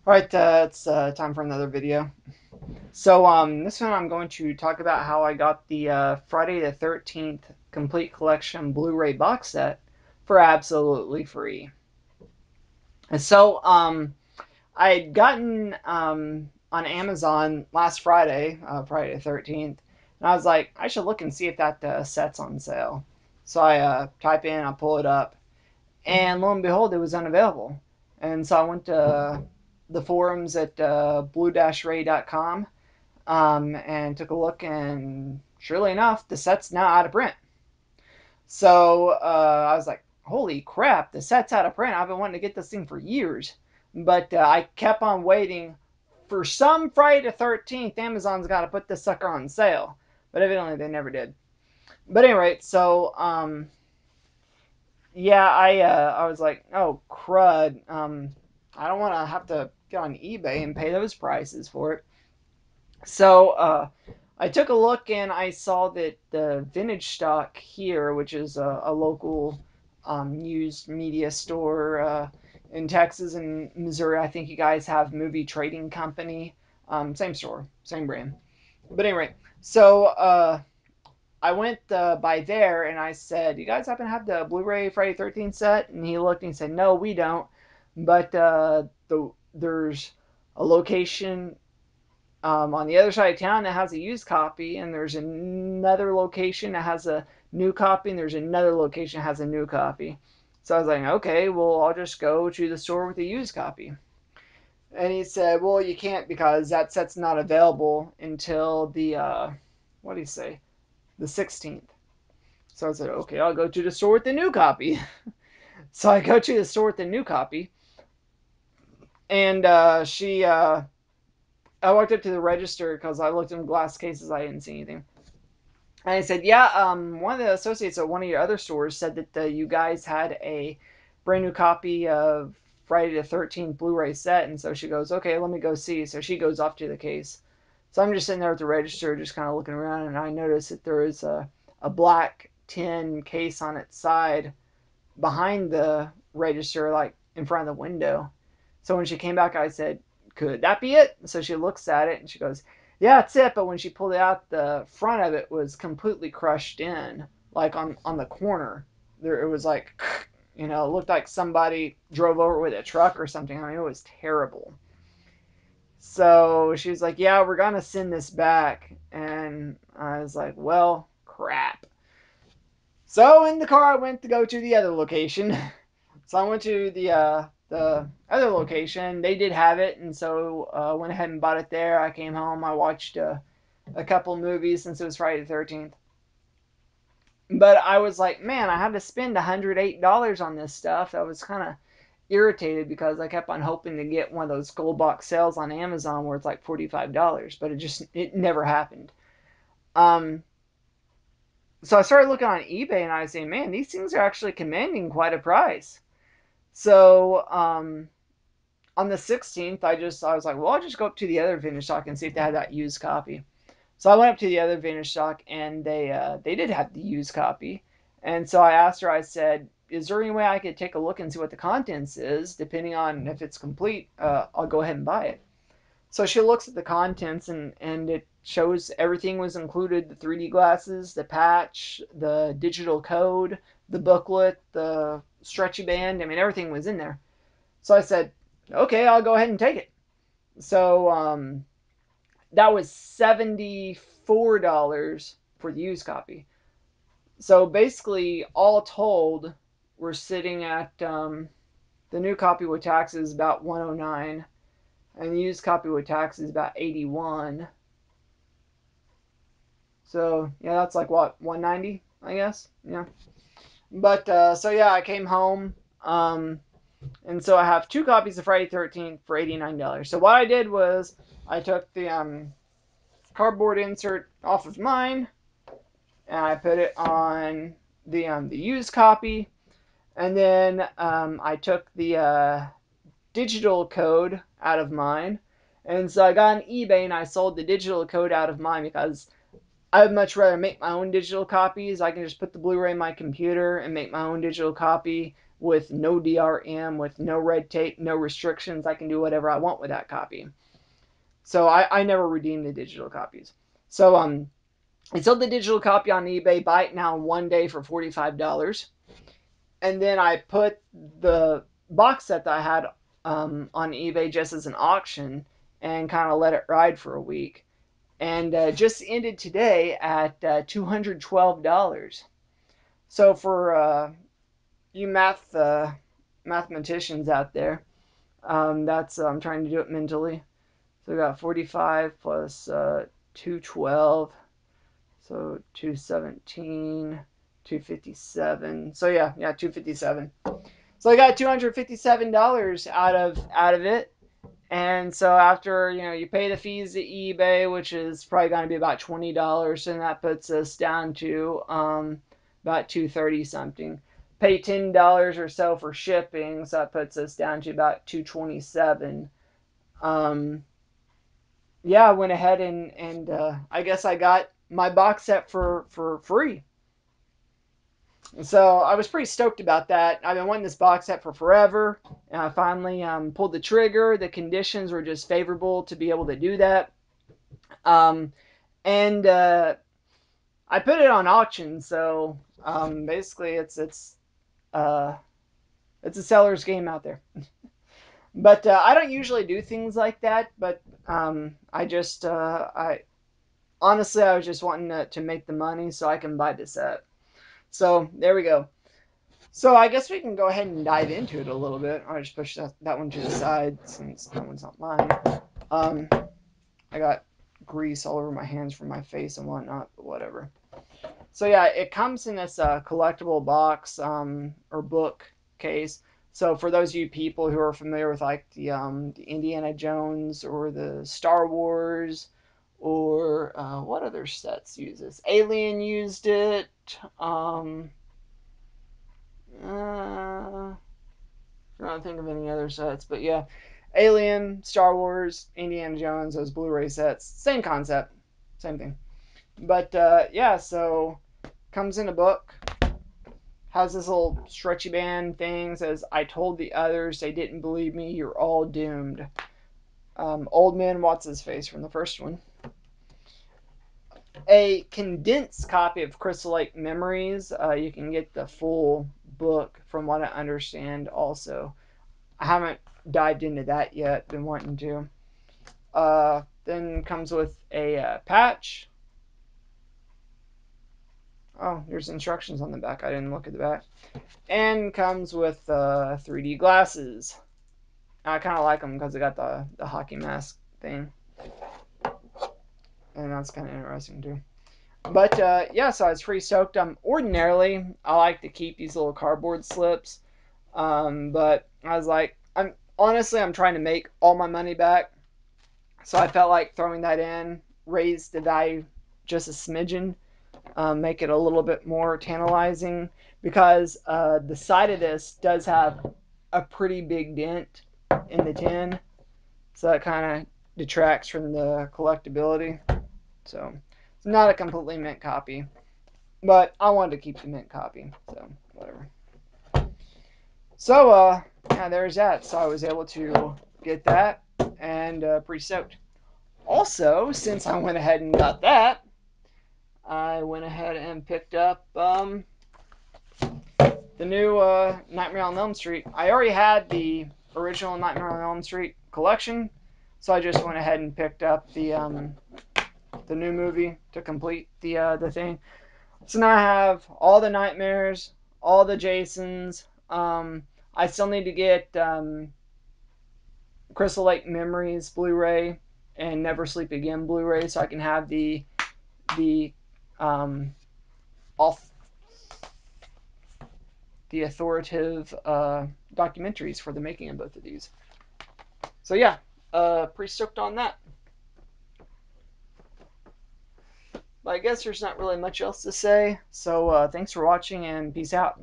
Alright, it's time for another video. This one I'm going to talk about how I got the Friday the 13th Complete Collection Blu-ray box set for absolutely free. And I had gotten on Amazon last Friday, Friday the 13th, and I was like, I should look and see if that set's on sale. So I type in, I pull it up, and lo and behold, it was unavailable. And so I went to the forums at blue-ray.com and took a look, and surely enough, the set's now out of print. So I was like, holy crap, the set's out of print. I've been wanting to get this thing for years. But I kept on waiting for some Friday the 13th. Amazon's got to put this sucker on sale. But evidently they never did. But anyway, yeah, I was like, oh crud. I don't want to have to get on eBay and pay those prices for it. So I took a look and I saw that the Vintage Stock here, which is a local used media store in Texas and Missouri. I think you guys have Movie Trading Company. Same store, same brand. But anyway, so I went by there and I said, "You guys happen to have the Blu-ray Friday 13th set?" And he looked and he said, "No, we don't. But there's a location on the other side of town that has a used copy, and there's another location that has a new copy, and there's another location that has a new copy." So I was like, "Okay, well, I'll just go to the store with a used copy." And he said, "Well, you can't because that set's not available until the what do you say, the 16th." So I said, okay, I'll go to the store with the new copy. So I go to the store with the new copy, and I walked up to the register because I looked in glass cases, I didn't see anything. And I said, yeah, one of the associates at one of your other stores said that you guys had a brand new copy of Friday the 13th Blu-ray set. And so she goes, okay, let me go see. So she goes off to the case. So I'm just sitting there at the register, just kind of looking around, and I noticed that there is a black tin case on its side behind the register, like in front of the window. So when she came back, I said, "Could that be it?" So she looks at it and she goes, "Yeah, it's it." But when she pulled it out, the front of it was completely crushed in, like on the corner. There, it was like, it looked like somebody drove over with a truck or something. I mean, it was terrible. So she was like, "Yeah, we're gonna send this back," and I was like, "Well, crap." So in the car, I went to go to the other location. So I went to the other location. They did have it, and so I went ahead and bought it there. I came home. I watched a couple movies since it was Friday the 13th. But I was like, man, I had to spend $108 on this stuff. I was kind of irritated because I kept on hoping to get one of those gold box sales on Amazon where it's like $45, but it never happened. Um, so I started looking on eBay and I was saying, man, these things are actually commanding quite a price. So on the 16th, I was like, well, I'll just go up to the other vintage stock and see if they had that used copy. So I went up to the other vintage stock and they did have the used copy. And so I asked her, I said, is there any way I could take a look and see what the contents is? Depending on if it's complete, I'll go ahead and buy it. So she looks at the contents and it shows everything was included: the 3D glasses, the patch, the digital code, the booklet, the stretchy band. I mean, everything was in there. So I said, okay, I'll go ahead and take it. So that was $74 for the used copy. So basically, all told, we're sitting at the new copy with taxes about 109, and the used copy with taxes about 81. So yeah, that's like what, 190, I guess. Yeah. But so yeah, I came home. And so I have two copies of Friday 13th for $89. So what I did was I took the cardboard insert off of mine and I put it on the used copy, and then I took the digital code out of mine, and so I got on eBay and I sold the digital code out of mine because I would much rather make my own digital copies. I can just put the Blu-ray in my computer and make my own digital copy with no DRM, with no red tape, no restrictions. I can do whatever I want with that copy. So I never redeemed the digital copies. So I sold the digital copy on eBay, buy it now in one day for $45. And then I put the box set that I had on eBay just as an auction and kind of let it ride for a week. And just ended today at $212. So for you mathematicians out there, that's I'm trying to do it mentally. So we got 45 plus 212, so 217, 257. So yeah, 257. So I got $257 out of it. And so after, you pay the fees to eBay, which is probably going to be about $20, and that puts us down to about 230 something. Pay $10 or so for shipping, so that puts us down to about 227. Yeah, I went ahead and I guess I got my box set for free. So I was pretty stoked about that. I've been wanting this box set for forever, and I finally pulled the trigger. The conditions were just favorable to be able to do that. Um, and I put it on auction, so basically uh, it's a seller's game out there. But I don't usually do things like that. But I honestly I was just wanting to make the money so I can buy the set. So there we go. So I guess we can go ahead and dive into it a little bit. I'll just push that one to the side since that one's not mine. Um, I got grease all over my hands from my face and whatnot, but whatever. So yeah, it comes in this collectible box or book case. So for those of you people who are familiar with like the Indiana Jones or the Star Wars or what other sets use this? Alien used it. Uh, I don't think of any other sets, but yeah, Alien, Star Wars, Indiana Jones, those Blu-ray sets, same concept, same thing. But yeah, so comes in a book, has this little stretchy band thing, says, "I told the others, they didn't believe me. You're all doomed." Old Man What's His Face from the first one. A condensed copy of Crystal Lake Memories. You can get the full book, from what I understand. Also, I haven't dived into that yet. Been wanting to. Then comes with a patch. Oh, there's instructions on the back. I didn't look at the back. And comes with 3D glasses. I kind of like them because they got the hockey mask thing. And that's kind of interesting too. But yeah, so I was pretty stoked. Ordinarily, I like to keep these little cardboard slips. But I was like, I'm trying to make all my money back. So I felt like throwing that in, raise the value just a smidgen, make it a little bit more tantalizing, because the side of this does have a pretty big dent in the tin, so that kind of detracts from the collectability. So it's not a completely mint copy, but I wanted to keep the mint copy, so whatever. So yeah, there's that. So I was able to get that, and pretty stoked. Also, since I went ahead and got that, I went ahead and picked up the new Nightmare on Elm Street. I already had the original Nightmare on Elm Street collection, so I just went ahead and picked up the new movie to complete the thing. So now I have all the nightmares, all the Jasons. I still need to get Crystal Lake Memories Blu-ray and Never Sleep Again Blu-ray, so I can have the um, off the authoritative documentaries for the making of both of these. So yeah, pretty stoked on that. But I guess there's not really much else to say. So thanks for watching and peace out.